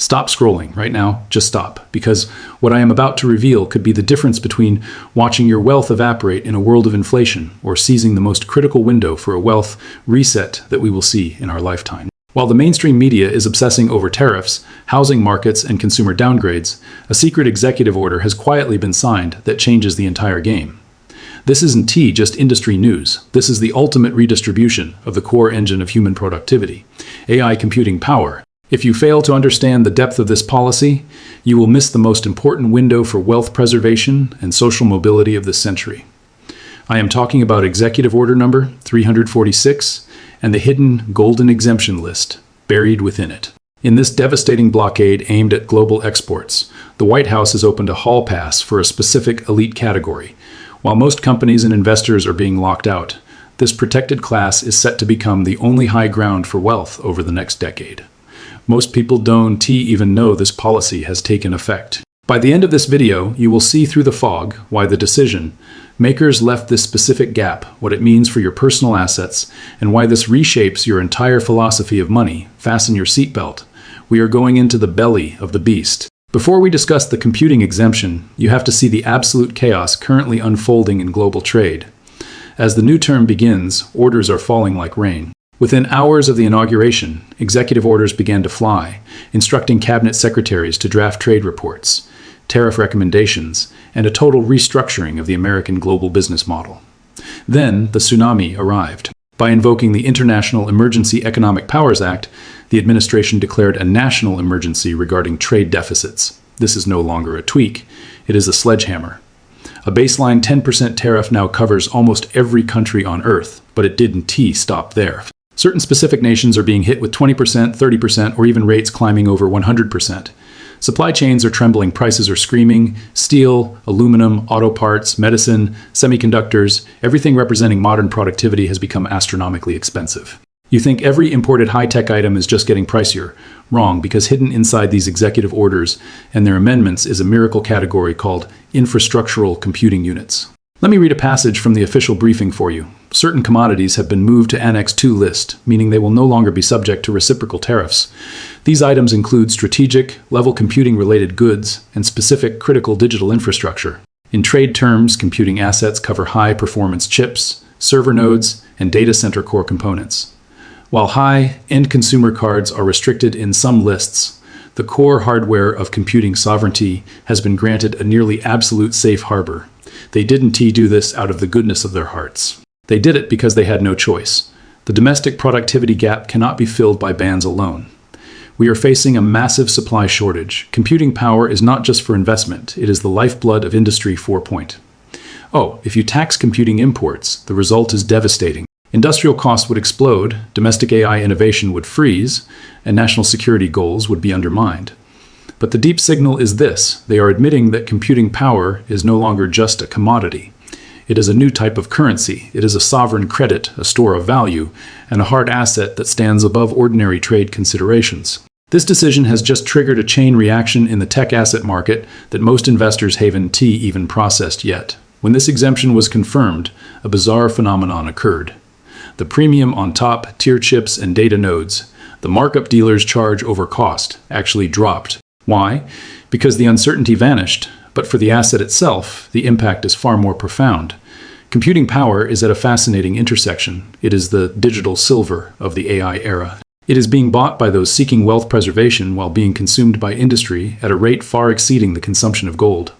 Stop scrolling right now, just stop, because what I am about to reveal could be the difference between watching your wealth evaporate in a world of inflation or seizing the most critical window for a wealth reset that we will see in our lifetime. While the mainstream media is obsessing over tariffs, housing markets, and consumer downgrades, a secret executive order has quietly been signed that changes the entire game. This isn't just industry news. This is the ultimate redistribution of the core engine of human productivity, AI computing power. If you fail to understand the depth of this policy, you will miss the most important window for wealth preservation and social mobility of this century. I am talking about Executive Order number 346 and the hidden golden exemption list buried within it. In this devastating blockade aimed at global exports, the White House has opened a hall pass for a specific elite category. While most companies and investors are being locked out, this protected class is set to become the only high ground for wealth over the next decade. Most people don't even know this policy has taken effect. By the end of this video, you will see through the fog why the decision makers left this specific gap, what it means for your personal assets, and why this reshapes your entire philosophy of money. Fasten your seatbelt. We are going into the belly of the beast. Before we discuss the computing exemption, you have to see the absolute chaos currently unfolding in global trade. As the new term begins, orders are falling like rain. Within hours of the inauguration, executive orders began to fly, instructing cabinet secretaries to draft trade reports, tariff recommendations, and a total restructuring of the American global business model. Then, the tsunami arrived. By invoking the International Emergency Economic Powers Act, the administration declared a national emergency regarding trade deficits. This is no longer a tweak, it is a sledgehammer. A baseline 10% tariff now covers almost every country on Earth, but it didn't stop there. Certain specific nations are being hit with 20%, 30%, or even rates climbing over 100%. Supply chains are trembling, prices are screaming. Steel, aluminum, auto parts, medicine, semiconductors, everything representing modern productivity has become astronomically expensive. You think every imported high-tech item is just getting pricier. Wrong, because hidden inside these executive orders and their amendments is a miracle category called infrastructural computing units. Let me read a passage from the official briefing for you. Certain commodities have been moved to Annex 2 list, meaning they will no longer be subject to reciprocal tariffs. These items include strategic, level computing-related goods and specific critical digital infrastructure. In trade terms, computing assets cover high-performance chips, server nodes, and data center core components. While high-end consumer cards are restricted in some lists, the core hardware of computing sovereignty has been granted a nearly absolute safe harbor. They didn't do this out of the goodness of their hearts. They did it because they had no choice. The domestic productivity gap cannot be filled by bans alone. We are facing a massive supply shortage. Computing power is not just for investment, it is the lifeblood of Industry 4.0. Oh, if you tax computing imports, the result is devastating. Industrial costs would explode, domestic AI innovation would freeze, and national security goals would be undermined. But the deep signal is this: they are admitting that computing power is no longer just a commodity. It is a new type of currency. It is a sovereign credit, a store of value, and a hard asset that stands above ordinary trade considerations. This decision has just triggered a chain reaction in the tech asset market that most investors haven't even processed yet. When this exemption was confirmed, a bizarre phenomenon occurred. The premium on top tier chips and data nodes, the markup dealers charge over cost, actually dropped. Why? Because the uncertainty vanished, but for the asset itself, the impact is far more profound. Computing power is at a fascinating intersection. It is the digital silver of the AI era. It is being bought by those seeking wealth preservation while being consumed by industry at a rate far exceeding the consumption of gold.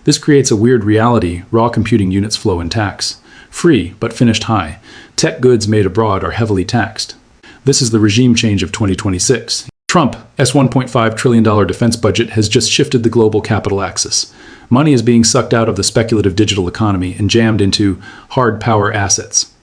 This creates a weird reality. Raw computing units flow in tax. Free, but finished high. Tech goods made abroad are heavily taxed. This is the regime change of 2026. Trump's $1.5 trillion defense budget has just shifted the global capital axis. Money is being sucked out of the speculative digital economy and jammed into hard power assets.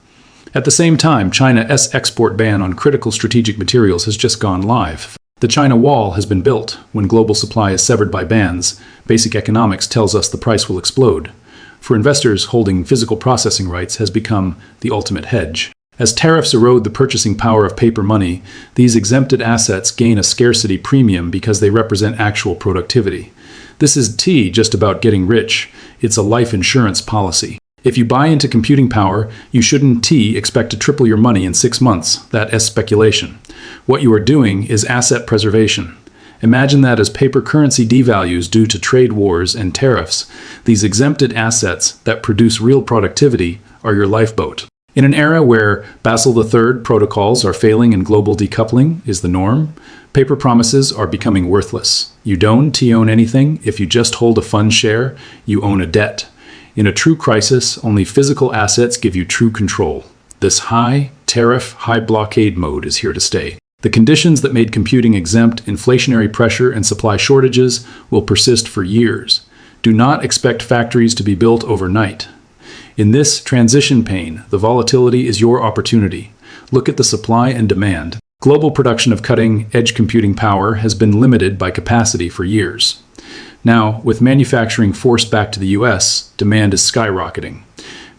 At the same time, China's export ban on critical strategic materials has just gone live. The China wall has been built. When global supply is severed by bans, basic economics tells us the price will explode. For investors, holding physical processing rights has become the ultimate hedge. As tariffs erode the purchasing power of paper money, these exempted assets gain a scarcity premium because they represent actual productivity. This is just about getting rich. It's a life insurance policy. If you buy into computing power, you shouldn't expect to triple your money in 6 months. That is speculation. What you are doing is asset preservation. Imagine that as paper currency devalues due to trade wars and tariffs, these exempted assets that produce real productivity are your lifeboat. In an era where Basel III protocols are failing and global decoupling is the norm, paper promises are becoming worthless. You don't own anything. If you just hold a fund share, you own a debt. In a true crisis, only physical assets give you true control. This high tariff, high blockade mode is here to stay. The conditions that made computing exempt, inflationary pressure and supply shortages will persist for years. Do not expect factories to be built overnight. In this transition pain, the volatility is your opportunity. Look at the supply and demand. Global production of cutting-edge computing power has been limited by capacity for years. Now, with manufacturing forced back to the US, demand is skyrocketing.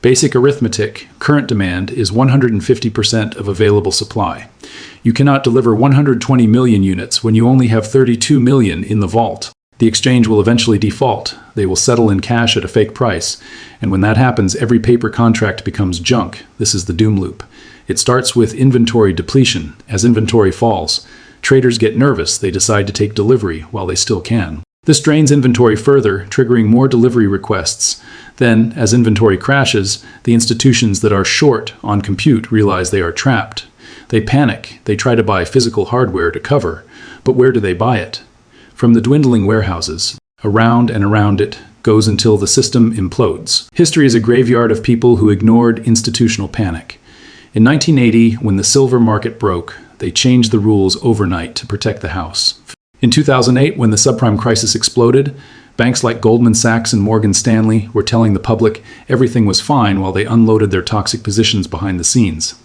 Basic arithmetic, current demand is 150% of available supply. You cannot deliver 120 million units when you only have 32 million in the vault. The exchange will eventually default. They will settle in cash at a fake price. And when that happens, every paper contract becomes junk. This is the doom loop. It starts with inventory depletion. As inventory falls, traders get nervous. They decide to take delivery while they still can. This drains inventory further, triggering more delivery requests. Then, as inventory crashes, the institutions that are short on compute realize they are trapped. They panic. They try to buy physical hardware to cover. But where do they buy it? From the dwindling warehouses. Around and around it goes until the system implodes. History is a graveyard of people who ignored institutional panic. In 1980, when the silver market broke, they changed the rules overnight to protect the house. In 2008, when the subprime crisis exploded, banks like Goldman Sachs and Morgan Stanley were telling the public everything was fine while they unloaded their toxic positions behind the scenes.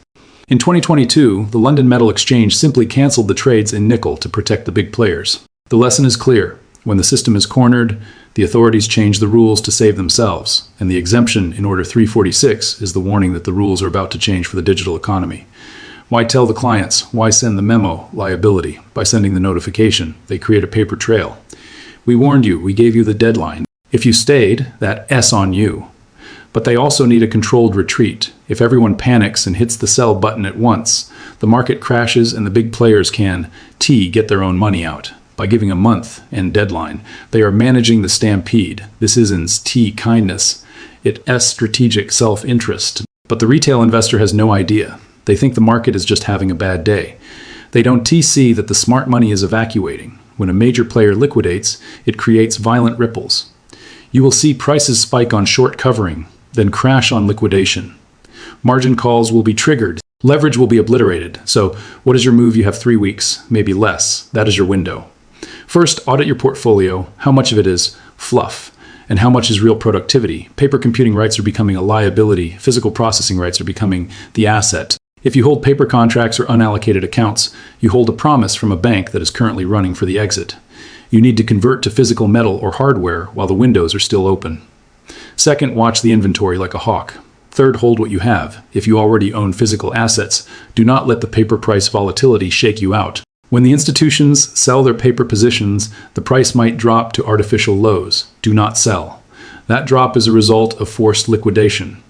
In 2022, the London Metal Exchange simply canceled the trades in nickel to protect the big players. The lesson is clear. When the system is cornered, the authorities change the rules to save themselves, and the exemption in Order 346 is the warning that the rules are about to change for the digital economy. Why tell the clients? Why send the memo? Liability. By sending the notification, they create a paper trail. We warned you. We gave you the deadline. If you stayed, that S on you. But they also need a controlled retreat. If everyone panics and hits the sell button at once, the market crashes and the big players can get their own money out. By giving a month and deadline, they are managing the stampede. This isn't kindness. It's strategic self-interest. But the retail investor has no idea. They think the market is just having a bad day. They don't see that the smart money is evacuating. When a major player liquidates, it creates violent ripples. You will see prices spike on short covering, then crash on liquidation. Margin calls will be triggered. Leverage will be obliterated. So what is your move? You have 3 weeks, maybe less. That is your window. First, audit your portfolio. How much of it is fluff? And how much is real productivity? Paper computing rights are becoming a liability. Physical processing rights are becoming the asset. If you hold paper contracts or unallocated accounts, you hold a promise from a bank that is currently running for the exit. You need to convert to physical metal or hardware while the windows are still open. Second, watch the inventory like a hawk. Third, hold what you have. If you already own physical assets, do not let the paper price volatility shake you out. When the institutions sell their paper positions, the price might drop to artificial lows. Do not sell. That drop is a result of forced liquidation.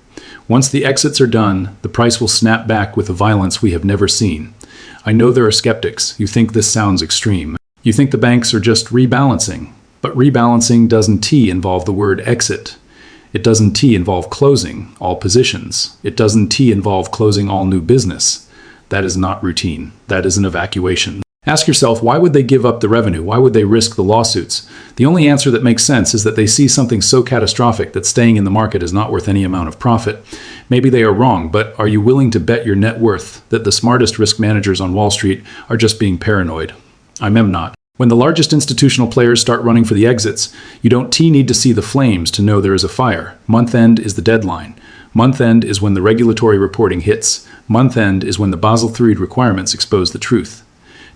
Once the exits are done, the price will snap back with a violence we have never seen. I know there are skeptics. You think this sounds extreme. You think the banks are just rebalancing. But rebalancing doesn't involve the word exit. It doesn't involve closing all positions. It doesn't involve closing all new business. That is not routine. That is an evacuation. Ask yourself, why would they give up the revenue? Why would they risk the lawsuits? The only answer that makes sense is that they see something so catastrophic that staying in the market is not worth any amount of profit. Maybe they are wrong, but are you willing to bet your net worth that the smartest risk managers on Wall Street are just being paranoid? I am not. When the largest institutional players start running for the exits, you don't need to see the flames to know there is a fire. Month end is the deadline. Month end is when the regulatory reporting hits. Month end is when the Basel III requirements expose the truth.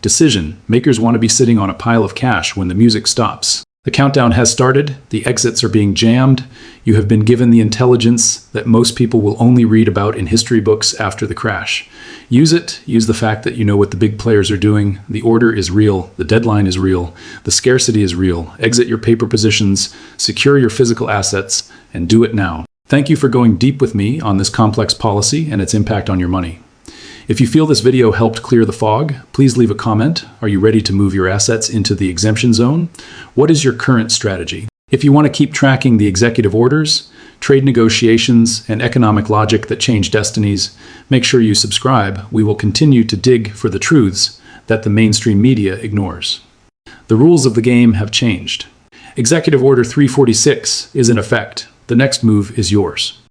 Decision. Makers want to be sitting on a pile of cash when the music stops. The countdown has started. The exits are being jammed. You have been given the intelligence that most people will only read about in history books after the crash. Use it. Use the fact that you know what the big players are doing. The order is real. The deadline is real. The scarcity is real. Exit your paper positions. Secure your physical assets. And do it now. Thank you for going deep with me on this complex policy and its impact on your money. If you feel this video helped clear the fog, please leave a comment. Are you ready to move your assets into the exemption zone? What is your current strategy? If you want to keep tracking the executive orders, trade negotiations, and economic logic that change destinies, make sure you subscribe. We will continue to dig for the truths that the mainstream media ignores. The rules of the game have changed. Executive Order 346 is in effect. The next move is yours.